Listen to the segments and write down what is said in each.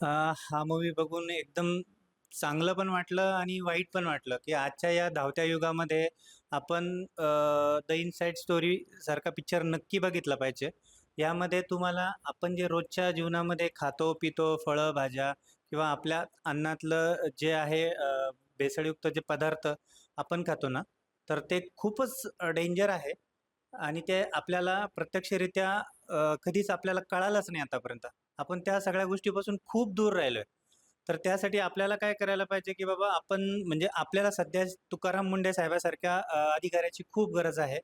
हा मूवी बघून एकदम चांगलं पण वाटलं आणि वाईट पण वाटलं, की आजच्या या धावत्या युगामध्ये आपण द इनसाइड स्टोरी सारखा पिक्चर नक्की बघितला पाहिजे. यामध्ये तुम्हाला आपण जे रोजच्या जीवनामध्ये खातो, पितो, फळं, भाज्या किंवा आपल्या अन्नातलं जे आहे भेसळयुक्त जे पदार्थ आपण खातो ना, तर ते खूपच डेंजर आहे आणि ते आपल्याला प्रत्यक्षरित्या कधीच आपल्याला कळालंच नाही आतापर्यंत. आपण त्या सगळ्या गोष्टीपासून खूप दूर राहिलोय. तर त्यासाठी आपल्याला काय करायला पाहिजे, की बाबा आपण म्हणजे आपल्याला सध्या तुकाराम मुंडे साहेबासारख्या अधिकाऱ्याची खूप गरज आहे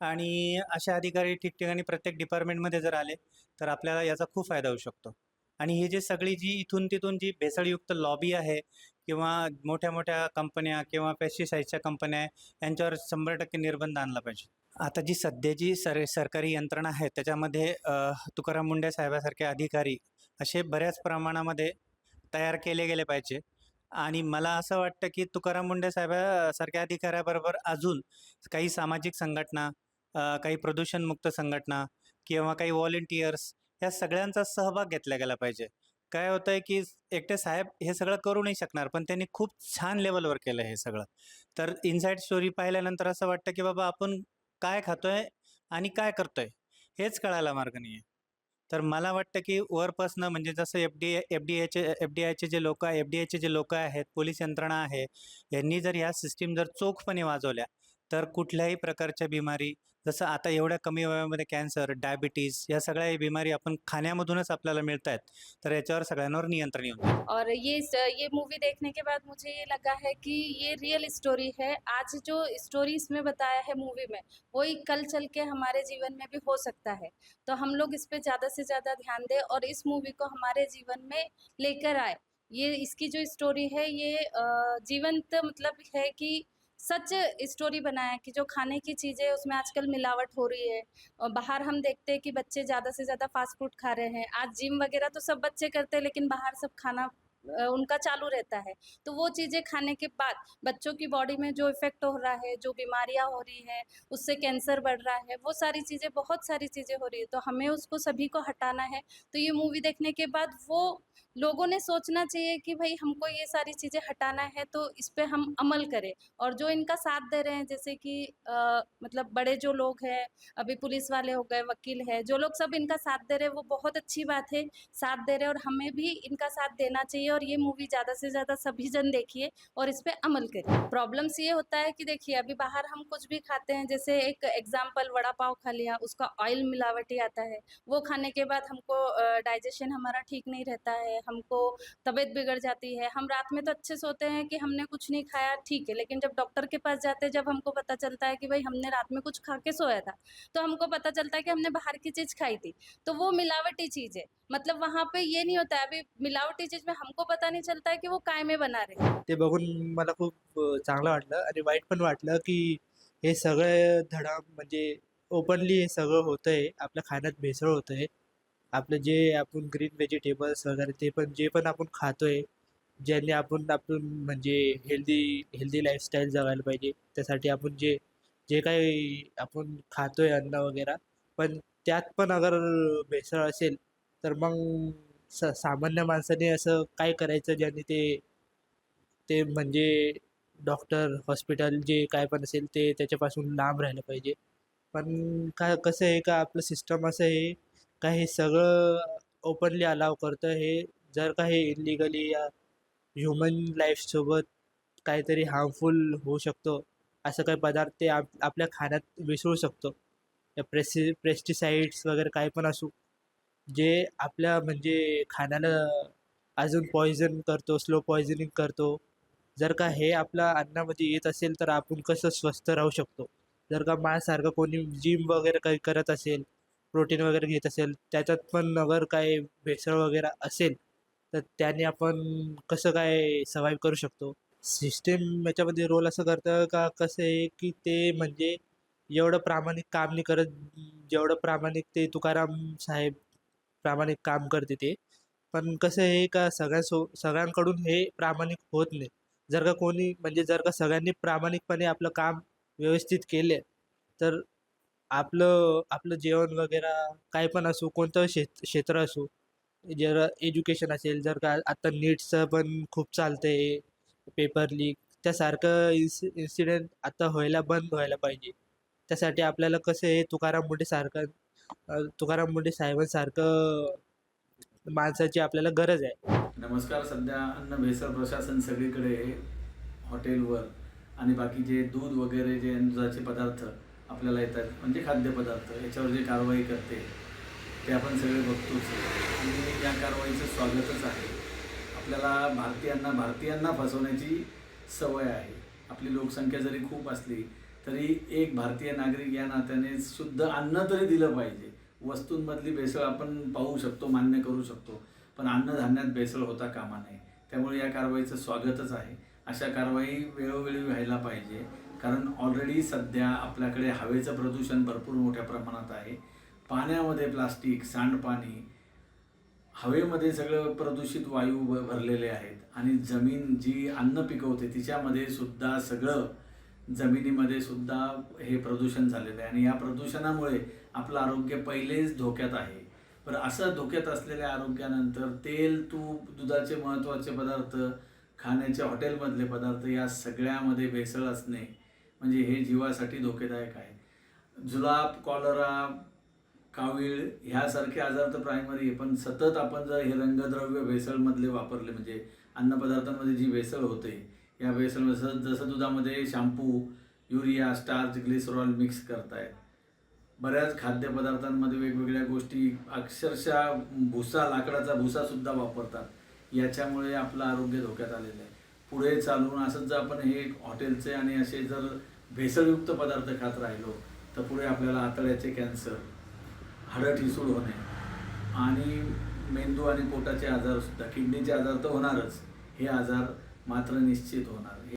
आणि अशा अधिकारी ठिकठिकाणी प्रत्येक डिपार्टमेंटमध्ये जर आले, तर आपल्याला याचा खूप फायदा होऊ शकतो. आणि हे जे सगळी जी इथून-तिथून जी भेसळयुक्त लॉबी आहे किंवा मोठ्या-मोठ्या कंपन्या किंवा पेस्टिसाइडच्या कंपन्या आहे, यांच्यावर 100% निर्बंध आणला पाहिजे. आता जी सध्याची सरकारी यंत्रणा आहे त्याच्यामध्ये तुकाराम मुंडे साहेबासारखे अधिकारी असे बऱ्याच प्रमाणामध्ये तयार केले गेले पाहिजे आणि मला असं वाटतं की तुकाराम मुंडे साहेबासारख्या अधिकाऱ्याबरोबर अजून काही सामाजिक संघटना, काही प्रदूषणमुक्त संघटना किंवा काही व्हॉलंटियर्स या सगळ्यांचा सहभाग घेतला गेला पाहिजे. काय होतंय की एकटे साहेब हे सगळं करू नाही शकणार, पण त्यांनी खूप छान लेव्हलवर केलं हे सगळं. तर इनसाइड स्टोरी पाहिल्यानंतर असं वाटतं की बाबा आपण काय खातोय आणि काय करतोय हेच कळायला मार्ग नाहीये. तर मला वाटतं की वरपासनं म्हणजे जसं एफ-डी-आयचे जे लोकं आहे, एफ-डी-आयचे जे लोकं आहेत, पोलीस यंत्रणा आहे, यांनी जर ह्या सिस्टम जर चोखपणे वाजवल्या, तर कुठल्याही प्रकारच्या बिमारी जसं आता एवढ्या कमी वयामध्ये कॅन्सर, डायबिटीज या सगळ्या बिमारी आपण खाण्यामधूनच आपल्याला मिळतायत. तर याच्यावर सगळ्यांवर नियंत्रण येऊन जाईल. और ये मूवी देखने के बाद मुझे ये लगा है कि ये रियल स्टोरी है। आज जो स्टोरी इसमें बताया है मूवी में, वही कल चल के हमारे जीवन में भी हो सकता है। तो हम लोग इस पे ज़्यादा से ज़्यादा ध्यान दें और इस मूवी को हमारे जीवन में लेकर आए। ये इसकी जो स्टोरी है ये जीवंत मतलब है कि सच स्टोरी बनाया है कि जो खाने की चीज़ें हैं उसमें आजकल मिलावट हो रही है। और बाहर हम देखते हैं कि बच्चे ज़्यादा से ज़्यादा फ़ास्ट फ़ूड खा रहे हैं। आज जिम वग़ैरह तो सब बच्चे करते हैं लेकिन बाहर सब खाना उनका चालू रहता है। तो वो चीज़ें खाने के बाद बच्चों की बॉडी में जो इफ़ेक्ट हो रहा है, जो बीमारियाँ हो रही हैं, उससे कैंसर बढ़ रहा है, वो सारी चीज़ें बहुत सारी चीज़ें हो रही है। तो हमें उसको सभी को हटाना है। तो ये मूवी देखने के बाद वो लोगों ने सोचना चाहिए कि भई हमको ये सारी चीज़ें हटाना है तो इस पे हम अमल करें। और जो इनका साथ दे रहे हैं जैसे कि मतलब बड़े जो लोग हैं, अभी पुलिस वाले हो गए, वकील है, जो लोग सब इनका साथ दे रहे हैं वो बहुत अच्छी बात है, साथ दे रहे हैं और हमें भी इनका साथ देना चाहिए और ये मूवी ज़्यादा से ज़्यादा सभी जन देखिए और इस पे अमल करिए। प्रॉब्लम्स ये होता है कि देखिए अभी बाहर हम कुछ भी खाते हैं, जैसे एक एग्ज़ाम्पल वड़ा पाव खा लिया, उसका ऑयल मिलावटी आता है, वो खाने के बाद हमको डाइजेशन हमारा ठीक नहीं रहता है, हमको तबीयत बिगड़ जाती है। हम रात में तो अच्छे सोते हैं कि हमने कुछ नहीं खाया, ठीक है, लेकिन जब डॉक्टर के पास जाते हैं, जब हमको पता चलता है कि भई हमने रात में कुछ खा के सोया था, तो हमको पता चलता है कि हमने बाहर की चीज़ खाई थी, तो वो मिलावटी चीज़ है। मतलब वहाँ पे ये नहीं होता है, अभी मिलावटी चीज़ में हमको पता नहीं चलता है कि वो काय में बना रहे हैं। ते बघून मला खूप चांगलं वाटलं आणि वाईट पण वाटलं, की हे सगळं धडा म्हणजे ओपनली हे सगळं होतंय. आपल्या खाण्यात भेसळ होतंय. आपलं जे आपण ग्रीन व्हेजिटेबल्स वगैरे ते पण जे पण आपण खातोय, ज्याने आपण म्हणजे हेल्दी हेल्दी लाईफस्टाईल जगायला पाहिजे. त्यासाठी आपण जे जे काही आपण खातोय अन्न वगैरे, पण त्यात पण अगर भेसळ असेल, तर मग सामान्य माणसाने असं काय करायचं ज्याने ते ते म्हणजे डॉक्टर, हॉस्पिटल जे काय पण असेल ते त्याच्यापासून लांब राहिलं पाहिजे. पण काय कसं आहे का आपलं सिस्टम असं आहे का हे सगळं ओपनली अलाव करतं. हे जर का हे इल्लीगली या ह्युमन लाईफसोबत काहीतरी हार्मफुल होऊ शकतो, असं काही पदार्थ ते आपल्या खाण्यात मिसळू शकतो. या पेस्टिसाइड्स वगैरे काही पण असू, जे आपल्या म्हणजे खाण्याला अजून पॉइझन करतो, स्लो पॉइझनिंग करतो. जर का हे आपल्या अन्नामध्ये येत असेल, तर आपण कसं स्वस्थ राहू शकतो? जर का माझ्यासारखं कोणी जिम वगैरे काही करत असेल, प्रोटीन वगैरे घेत असेल, त्याच्यात पण अगर काही भेसळ वगैरे असेल, तर त्याने आपण कसं काय सर्व्हाइव्ह करू शकतो? सिस्टम याच्यामध्ये रोल असं करतं का कसं आहे, की ते म्हणजे एवढं प्रामाणिक काम नाही करत, जेवढं प्रामाणिक ते तुकाराम साहेब प्रामाणिक काम करते ते. पण कसं आहे का सगळ्यांकडून हे प्रामाणिक होत नाही. जर का कोणी म्हणजे जर का सगळ्यांनी प्रामाणिकपणे आपलं काम व्यवस्थित केले, तर आपलं आपलं जेवण वगैरे काही पण असो, कोणतं क्षेत्र असो, जर एज्युकेशन असेल, जर का आता नीटचं पण खूप चालतंय, पेपर लीक त्यासारखं इन्सिडेंट आता बंद व्हायला पाहिजे. त्यासाठी आपल्याला कसं आहे तुकाराम मुंडे साहेबांसारखं माणसाची आपल्याला गरज आहे. नमस्कार. सध्या अन्न भेसळ प्रशासन सगळीकडे हॉटेलवर आणि बाकीचे दूध वगैरे जे दुधाचे पदार्थ आपल्याला येतात म्हणजे खाद्यपदार्थ याच्यावर जे कारवाई करते ते आपण सगळे बघतोच आणि या कारवाईचं स्वागतच आहे. आपल्याला भारतीयांना फसवण्याची सवय आहे. आपली लोकसंख्या जरी खूप असली तरी एक भारतीय नागरिक या नात्याने शुद्ध अन्न तरी दिलं पाहिजे. वस्तूंमधली भेसळ आपण पाहू शकतो, मान्य करू शकतो, पण अन्नधान्यात भेसळ होता कामा नये. त्यामुळे या कारवाईचं स्वागतच आहे. अशा कारवाई वेळोवेळी व्हायला पाहिजे, कारण ऑलरेडी सध्या आपल्याकडे हवेचं प्रदूषण भरपूर मोठ्या प्रमाणात आहे. पाण्यामध्ये प्लास्टिक, सांडपाणी, हवेमध्ये सगळं प्रदूषित वायू भरलेले आहेत आणि जमीन जी अन्न पिकवते तिच्यामध्ये सुद्धा जमिनीमध्ये सुद्धा हे प्रदूषण झालेलं आहे आणि या प्रदूषणामुळे आपलं आरोग्य पहिलेच धोक्यात आहे. पण असं धोक्यात असलेल्या आरोग्यानंतर तेल, तूप, दुधाचे महत्त्वाचे पदार्थ, खाण्याचे हॉटेलमधले पदार्थ या सगळ्यामध्ये भेसळ असणे म्हणजे हे जीवासाठी धोकेदायक आहे. जुलाब, कॉलरा, कावीळ ह्यासारखे आजार तर प्रायमरी आहे, पण सतत आपण जर हे रंगद्रव्य भेसळमधले वापरले म्हणजे अन्नपदार्थांमध्ये जी भेसळ होते या भेसळमध्ये जसं दुधामध्ये shampoo, urea, starch, glycerol mix करतायत. बऱ्याच खाद्यपदार्थांमध्ये वेगवेगळ्या गोष्टी अक्षरशः लाकडाचा भुसासुद्धा वापरतात. याच्यामुळे आपलं आरोग्य धोक्यात आलेलं आहे. पुढे चालून असंच जर आपण हे हॉटेलचे आणि असे जर भेसळयुक्त पदार्थ खात राहिलो तर पुढे आपल्याला आतड्याचे कॅन्सर, हाडं ठिसूळ होणे आणि मेंदू आणि पोटाचे आजारसुद्धा, किडनीचे आजार तर होणारच, हे आजार मात्र निश्चित होणार.